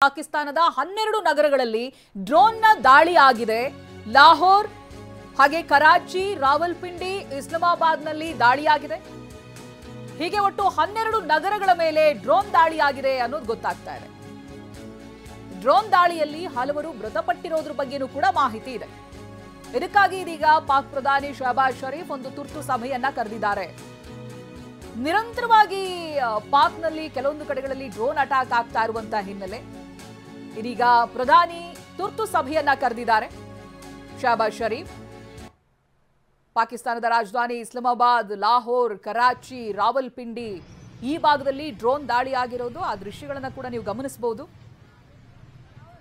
ಪಾಕಿಸ್ತಾನದ 12 ನಗರಗಳಲ್ಲಿ ಡ್ರೋನ್ನ ದಾಳಿ ಆಗಿದೆ. ಲಾಹೋರ್ ಹಾಗೆ ಕರಾಚಿ, ರಾವಲ್ಪಿಂಡಿ, ಇಸ್ಲಾಮಾಬಾದ್ನಲ್ಲಿ ದಾಳಿಯಾಗಿದೆ. ಹೀಗೆ ಒಟ್ಟು 12 ನಗರಗಳ ಮೇಲೆ ಡ್ರೋನ್ ದಾಳಿಯಾಗಿದೆ ಅನ್ನೋದು ಗೊತ್ತಾಗ್ತಾ ಇದೆ. ಡ್ರೋನ್ ದಾಳಿಯಲ್ಲಿ ಹಲವರು ಮೃತಪಟ್ಟಿರೋದ್ರ ಬಗ್ಗೆನೂ ಕೂಡ ಮಾಹಿತಿ ಇದೆ. ಇದಕ್ಕಾಗಿ ಇದೀಗ ಪಾಕ್ ಪ್ರಧಾನಿ ಶಹಬಾಜ್ ಶರೀಫ್ ಒಂದು ತುರ್ತು ಸಭೆಯನ್ನ ಕರೆದಿದ್ದಾರೆ. ನಿರಂತರವಾಗಿ ಪಾಕ್ನಲ್ಲಿ ಕೆಲವೊಂದು ಕಡೆಗಳಲ್ಲಿ ಡ್ರೋನ್ ಅಟ್ಯಾಕ್ ಆಗ್ತಾ ಇರುವಂತಹ ಹಿನ್ನೆಲೆ ಇದೀಗ ಪ್ರಧಾನಿ ತುರ್ತು ಸಭೆಯನ್ನ ಕರೆದಿದ್ದಾರೆ. ಶಹಬಾಜ್ ಶರೀಫ್ ಪಾಕಿಸ್ತಾನದ ರಾಜಧಾನಿ ಇಸ್ಲಾಮಾಬಾದ್, ಲಾಹೋರ್, ಕರಾಚಿ, ರಾವಲ್ಪಿಂಡಿ ಈ ಭಾಗದಲ್ಲಿ ಡ್ರೋನ್ ದಾಳಿ ಆಗಿರೋದು ಆ ದೃಶ್ಯಗಳನ್ನು ಕೂಡ ನೀವು ಗಮನಿಸಬಹುದು.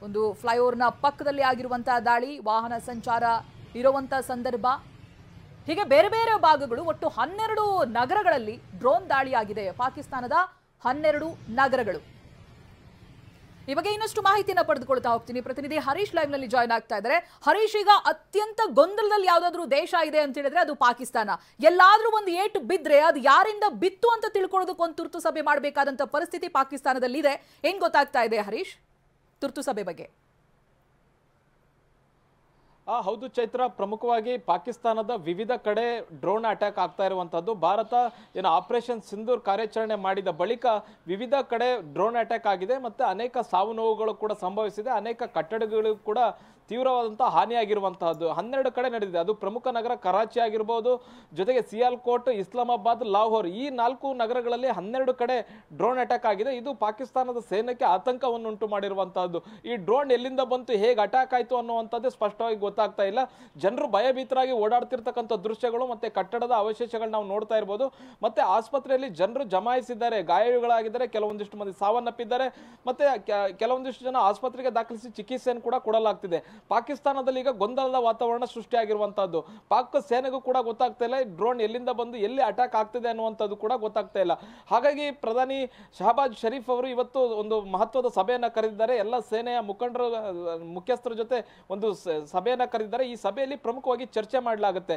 ಒಂದು ಫ್ಲೈಓವರ್ನ ಪಕ್ಕದಲ್ಲಿ ಆಗಿರುವಂತಹ ದಾಳಿ, ವಾಹನ ಸಂಚಾರ ಇರುವಂತಹ ಸಂದರ್ಭ, ಹೀಗೆ ಬೇರೆ ಬೇರೆ ಭಾಗಗಳು ಒಟ್ಟು 12 ನಗರಗಳಲ್ಲಿ ಡ್ರೋನ್ ದಾಳಿಯಾಗಿದೆ. ಪಾಕಿಸ್ತಾನದ 12 ನಗರಗಳು. ಈ ಬಗ್ಗೆ ಇನ್ನಷ್ಟು ಮಾಹಿತಿಯನ್ನು ಪಡೆದುಕೊಳ್ತಾ ಹೋಗ್ತೀನಿ. ಪ್ರತಿನಿಧಿ ಹರೀಶ್ ಲೈವ್ ನಲ್ಲಿ ಜಾಯ್ನ್ ಆಗ್ತಾ ಇದ್ದಾರೆ. ಹರೀಶ್, ಈಗ ಅತ್ಯಂತ ಗೊಂದಲದಲ್ಲಿ ಯಾವ್ದಾದ್ರು ದೇಶ ಇದೆ ಅಂತ ಹೇಳಿದ್ರೆ ಅದು ಪಾಕಿಸ್ತಾನ. ಎಲ್ಲಾದ್ರೂ ಒಂದು ಏಟು ಬಿದ್ರೆ ಅದು ಯಾರಿಂದ ಬಿತ್ತು ಅಂತ ತಿಳ್ಕೊಳ್ಳೋದಕ್ಕೆ ಒಂದು ತುರ್ತು ಸಭೆ ಮಾಡಬೇಕಾದಂತ ಪರಿಸ್ಥಿತಿ ಪಾಕಿಸ್ತಾನದಲ್ಲಿ ಇದೆ. ಏನ್ ಗೊತ್ತಾಗ್ತಾ ಇದೆ ಹರೀಶ್ ತುರ್ತು ಸಭೆ ಬಗ್ಗೆ? ಹೌದು ಚೈತ್ರ, ಪ್ರಮುಖವಾಗಿ ಪಾಕಿಸ್ತಾನದ ವಿವಿಧ ಕಡೆ ಡ್ರೋನ್ ಅಟ್ಯಾಕ್ ಆಗ್ತಾ ಇರುವಂತದ್ದು. ಭಾರತ ಏನು ಆಪರೇಷನ್ ಸಿಂಧೂರ್ ಕಾರ್ಯಾಚರಣೆ ಮಾಡಿದ ಬಳಿಕ ವಿವಿಧ ಕಡೆ ಡ್ರೋನ್ ಅಟ್ಯಾಕ್ ಆಗಿದೆ. ಮತ್ತೆ ಅನೇಕ ಸಾವು ನೋವುಗಳು ಕೂಡ ಸಂಭವಿಸಿದೆ. ಅನೇಕ ಕಟ್ಟಡಗಳು ಕೂಡ ತೀವ್ರವಾದಂತಹ ಹಾನಿಯಾಗಿರುವಂತಹದ್ದು 12 ಕಡೆ ನಡೆದಿದೆ. ಅದು ಪ್ರಮುಖ ನಗರ ಕರಾಚಿ ಆಗಿರ್ಬೋದು, ಜೊತೆಗೆ ಸಿಯಾಲ್ಕೋಟ್, ಇಸ್ಲಾಮಾಬಾದ್, ಲಾಹೋರ್ ಈ 4 ನಗರಗಳಲ್ಲಿ 12 ಕಡೆ ಡ್ರೋನ್ ಅಟ್ಯಾಕ್ ಆಗಿದೆ. ಇದು ಪಾಕಿಸ್ತಾನದ ಸೇನೆಗೆ ಆತಂಕವನ್ನು ಉಂಟು ಮಾಡಿರುವಂತಹದ್ದು. ಈ ಡ್ರೋನ್ ಎಲ್ಲಿಂದ ಬಂತು, ಹೇಗೆ ಅಟ್ಯಾಕ್ ಆಯಿತು ಅನ್ನುವಂಥದ್ದೇ ಸ್ಪಷ್ಟವಾಗಿ ಗೊತ್ತಾಗ್ತಾ ಇಲ್ಲ. ಜನರು ಭಯಭೀತರಾಗಿ ಓಡಾಡ್ತಿರ್ತಕ್ಕಂಥ ದೃಶ್ಯಗಳು ಮತ್ತೆ ಕಟ್ಟಡದ ಅವಶೇಷಗಳು ನಾವು ನೋಡ್ತಾ ಇರ್ಬೋದು. ಮತ್ತೆ ಆಸ್ಪತ್ರೆಯಲ್ಲಿ ಜನರು ಜಮಾಯಿಸಿದ್ದಾರೆ, ಗಾಯಗಳಾಗಿದ್ದಾರೆ, ಕೆಲವೊಂದಿಷ್ಟು ಮಂದಿ ಸಾವನ್ನಪ್ಪಿದ್ದಾರೆ, ಮತ್ತೆ ಕೆಲವೊಂದಿಷ್ಟು ಜನ ಆಸ್ಪತ್ರೆಗೆ ದಾಖಲಿಸಿ ಚಿಕಿತ್ಸೆಯನ್ನು ಕೂಡ ಕೊಡಲಾಗ್ತಿದೆ. ಪಾಕಿಸ್ತಾನದಲ್ಲಿ ಈಗ ಗೊಂದಲದ ವಾತಾವರಣ ಸೃಷ್ಟಿಯಾಗಿರುವಂತಹದ್ದು. ಪಾಕ್ ಸೇನೆಗೂ ಕೂಡ ಗೊತ್ತಾಗ್ತಾ ಇಲ್ಲ ಡ್ರೋನ್ ಎಲ್ಲಿಂದ ಬಂದು ಎಲ್ಲಿ ಅಟ್ಯಾಕ್ ಆಗ್ತಿದೆ ಅನ್ನುವಂಥದ್ದು ಕೂಡ ಗೊತ್ತಾಗ್ತಾ ಇಲ್ಲ. ಹಾಗಾಗಿ ಪ್ರಧಾನಿ ಶಹಬಾಜ್ ಶರೀಫ್ ಅವರು ಇವತ್ತು ಒಂದು ಮಹತ್ವದ ಸಭೆಯನ್ನ ಕರೆದಿದ್ದಾರೆ. ಎಲ್ಲ ಸೇನೆಯ ಮುಖ್ಯಸ್ಥರ ಜೊತೆ ಒಂದು ಸಭೆಯನ್ನ ಕರೆದಿದ್ದಾರೆ. ಈ ಸಭೆಯಲ್ಲಿ ಪ್ರಮುಖವಾಗಿ ಚರ್ಚೆ ಮಾಡಲಾಗುತ್ತೆ.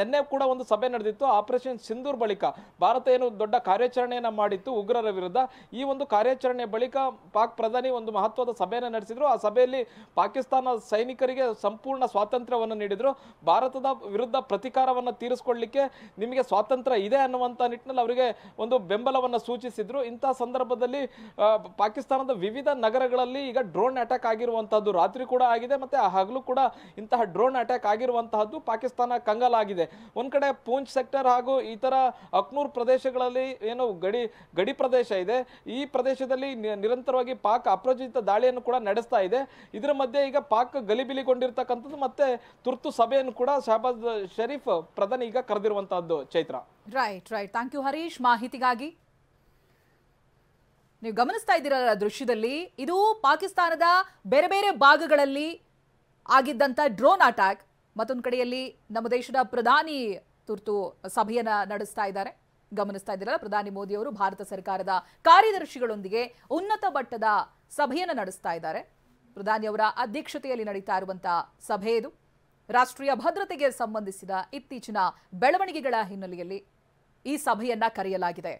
ನಿನ್ನೆ ಕೂಡ ಒಂದು ಸಭೆ ನಡೆದಿತ್ತು. ಆಪರೇಷನ್ ಸಿಂಧೂರ್ ಬಳಿಕ ಭಾರತ ಏನು ದೊಡ್ಡ ಕಾರ್ಯಾಚರಣೆಯನ್ನ ಮಾಡಿತ್ತು ಉಗ್ರರ ವಿರುದ್ಧ. ಈ ಒಂದು ಕಾರ್ಯಾಚರಣೆ ಬಳಿಕ ಪಾಕ್ ಪ್ರಧಾನಿ ಒಂದು ಮಹತ್ವದ ಸಭೆಯನ್ನ ನಡೆಸಿದ್ರು. ಆ ಸಭೆಯಲ್ಲಿ ಪಾಕಿಸ್ತಾನ ಸೈನಿಕರಿಗೆ ಸಂಪೂರ್ಣ ಸ್ವಾತಂತ್ರ್ಯವನ್ನು ನೀಡಿದ್ರು. ಭಾರತದ ವಿರುದ್ಧ ಪ್ರತೀಕಾರವನ್ನು ತೀರಿಸಿಕೊಳ್ಳಲಿಕ್ಕೆ ನಿಮಗೆ ಸ್ವಾತಂತ್ರ್ಯ ಇದೆ ಅನ್ನುವಂಥ ನಿಟ್ಟಿನಲ್ಲಿ ಅವರಿಗೆ ಒಂದು ಬೆಂಬಲವನ್ನು ಸೂಚಿಸಿದ್ರು. ಇಂತಹ ಸಂದರ್ಭದಲ್ಲಿ ಪಾಕಿಸ್ತಾನದ ವಿವಿಧ ನಗರಗಳಲ್ಲಿ ಈಗ ಡ್ರೋನ್ ಅಟ್ಯಾಕ್ ಆಗಿರುವಂತಹದ್ದು ರಾತ್ರಿ ಕೂಡ ಆಗಿದೆ, ಮತ್ತೆ ಹಗಲು ಕೂಡ ಇಂತಹ ಡ್ರೋನ್ ಅಟ್ಯಾಕ್ ಆಗಿರುವಂತಹದ್ದು ಪಾಕಿಸ್ತಾನ ಕಂಗಾಲಾಗಿದೆ. ಒಂದ್ ಕಡೆ ಪೂಂಚ್ ಸೆಕ್ಟರ್ ಹಾಗೂ ಇತರ ಅಕ್ನೂರ್ ಪ್ರದೇಶಗಳಲ್ಲಿ ಏನು ಗಡಿ ಪ್ರದೇಶ ಇದೆ, ಈ ಪ್ರದೇಶದಲ್ಲಿ ನಿರಂತರವಾಗಿ ಪಾಕ್ ಅಪ್ರಚೋದಿತ ದಾಳಿಯನ್ನು ಕೂಡ ನಡೆಸ್ತಾ ಇದೆ. ಇದರ ಮಧ್ಯೆ ಈಗ ಪಾಕ್ ಗಲಿಬಿಲಿಗೊಂಡಿರ್ತಕ್ಕಂಥದ್ದು ಮತ್ತೆ ತುರ್ತು ಸಭೆಯನ್ನು ಕೂಡ ಶಹಬಾಜ್ ಶರೀಫ್ ಪ್ರಧಾನಿ ಈಗ ಕರೆದಿರುವಂತಹದ್ದು. Chaitra, right. Thank you Harish ಮಾಹಿತಿಗಾಗಿ. ನೀವು ಗಮನಿಸ್ತಾ ಇದ್ದೀರಲ್ಲ ದೃಶ್ಯದಲ್ಲಿ, ಇದು ಪಾಕಿಸ್ತಾನದ ಬೇರೆ ಬೇರೆ ಭಾಗಗಳಲ್ಲಿ ಆಗಿದ್ದಂತ ಡ್ರೋನ್ ಅಟ್ಯಾಕ್. ಮತ್ತೊಂದು ಕಡೆಯಲ್ಲಿ ನಮ್ಮ ದೇಶದ ಪ್ರಧಾನಿ ತುರ್ತು ಸಭೆಯನ್ನ ನಡೆಸ್ತಾ ಇದ್ದಾರೆ. ಗಮನಿಸ್ತಾ ಇದ್ದೀರಲ್ಲ, ಪ್ರಧಾನಿ ಮೋದಿ ಅವರು ಭಾರತ ಸರ್ಕಾರದ ಕಾರ್ಯದರ್ಶಿಗಳೊಂದಿಗೆ ಉನ್ನತ ಮಟ್ಟದ ಸಭೆಯನ್ನು ನಡೆಸ್ತಾ ಇದ್ದಾರೆ. ಪ್ರಧಾನಿ ಅವರ ಅಧ್ಯಕ್ಷತೆಯಲ್ಲಿ ನಡೀತಾ ಇರುವಂತಹ ಸಭೆ ಇದು. ರಾಷ್ಟ್ರೀಯ ಭದ್ರತೆಗೆ ಸಂಬಂಧಿಸಿದ ಇತ್ತೀಚಿನ ಬೆಳವಣಿಗೆಗಳ ಹಿನ್ನೆಲೆಯಲ್ಲಿ ಈ ಸಭೆಯನ್ನ ಕರೆಯಲಾಗಿದೆ.